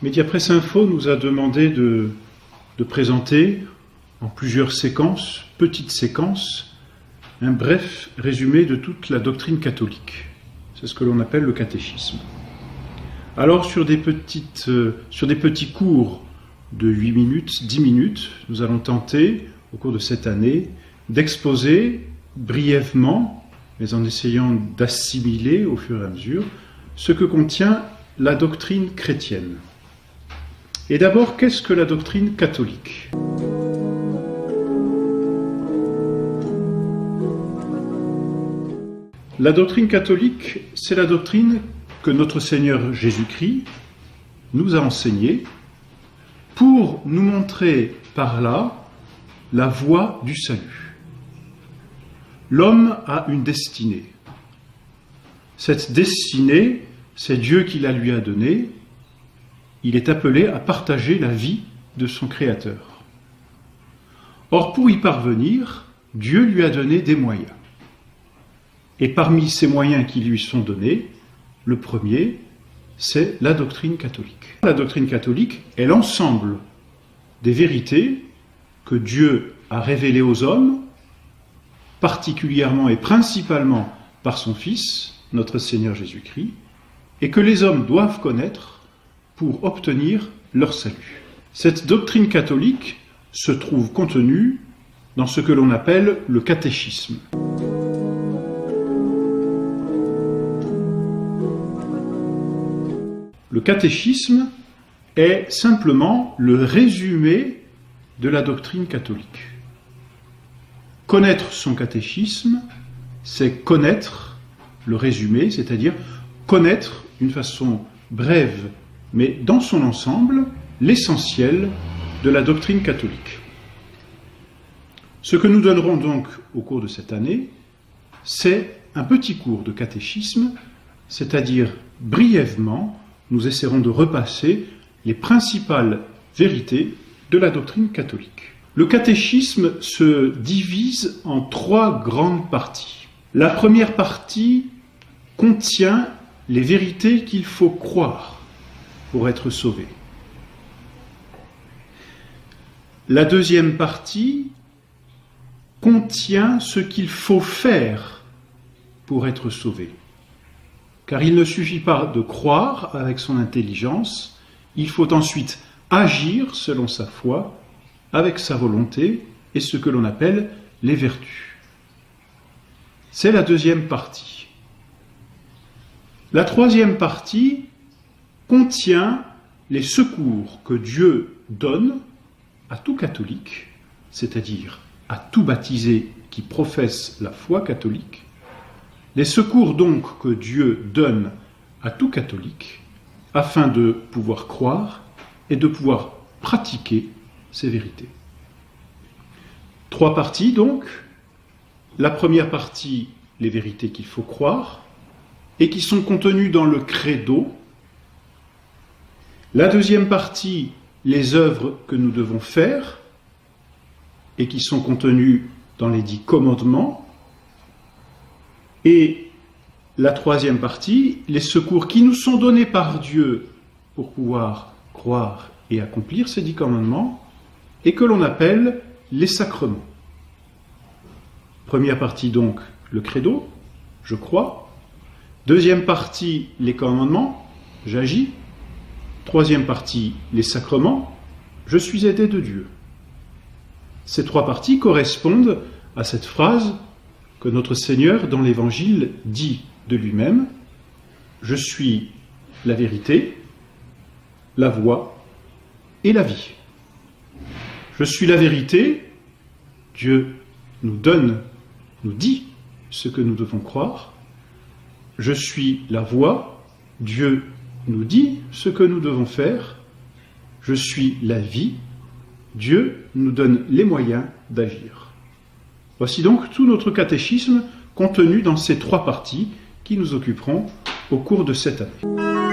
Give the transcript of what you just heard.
Mediapresse Info nous a demandé de présenter en plusieurs séquences, petites séquences, un bref résumé de toute la doctrine catholique. C'est ce que l'on appelle le catéchisme. Alors sur des petits cours de 8 minutes, 10 minutes, nous allons tenter, au cours de cette année, d'exposer brièvement, mais en essayant d'assimiler au fur et à mesure, ce que contient la doctrine chrétienne. Et d'abord, qu'est-ce que la doctrine catholique ? La doctrine catholique, c'est la doctrine que notre Seigneur Jésus-Christ nous a enseignée pour nous montrer par là la voie du salut. L'homme a une destinée. Cette destinée, c'est Dieu qui la lui a donnée. Il est appelé à partager la vie de son Créateur. Or, pour y parvenir, Dieu lui a donné des moyens. Et parmi ces moyens qui lui sont donnés, le premier, c'est la doctrine catholique. La doctrine catholique est l'ensemble des vérités que Dieu a révélées aux hommes, particulièrement et principalement par son Fils, notre Seigneur Jésus-Christ, et que les hommes doivent connaître pour obtenir leur salut. Cette doctrine catholique se trouve contenue dans ce que l'on appelle le catéchisme. Le catéchisme est simplement le résumé de la doctrine catholique. Connaître son catéchisme, c'est connaître le résumé, c'est-à-dire connaître d'une façon brève, mais dans son ensemble, l'essentiel de la doctrine catholique. Ce que nous donnerons donc au cours de cette année, c'est un petit cours de catéchisme, c'est-à-dire brièvement, nous essaierons de repasser les principales vérités de la doctrine catholique. Le catéchisme se divise en 3 grandes parties. La première partie contient les vérités qu'il faut croire pour être sauvé. La deuxième partie contient ce qu'il faut faire pour être sauvé. Car il ne suffit pas de croire avec son intelligence, il faut ensuite agir selon sa foi, avec sa volonté et ce que l'on appelle les vertus. C'est la deuxième partie. La troisième partie contient les secours que Dieu donne à tout catholique, c'est-à-dire à tout baptisé qui professe la foi catholique, les secours donc que Dieu donne à tout catholique afin de pouvoir croire et de pouvoir pratiquer ces vérités. 3 parties donc. La première partie, les vérités qu'il faut croire et qui sont contenues dans le credo. La deuxième partie, les œuvres que nous devons faire et qui sont contenues dans les 10 commandements. Et la troisième partie, les secours qui nous sont donnés par Dieu pour pouvoir croire et accomplir ces 10 commandements et que l'on appelle les sacrements. Première partie donc, le credo, je crois. Deuxième partie, les commandements, j'agis. Troisième partie, les sacrements, je suis aidé de Dieu. Ces 3 parties correspondent à cette phrase que notre Seigneur, dans l'Évangile, dit de lui-même : « Je suis la vérité, la voie et la vie. » Je suis la vérité, Dieu nous dit ce que nous devons croire. Je suis la voie, Dieu nous dit ce que nous devons faire. Je suis la vie, Dieu nous donne les moyens d'agir. Voici donc tout notre catéchisme contenu dans ces 3 parties qui nous occuperont au cours de cette année.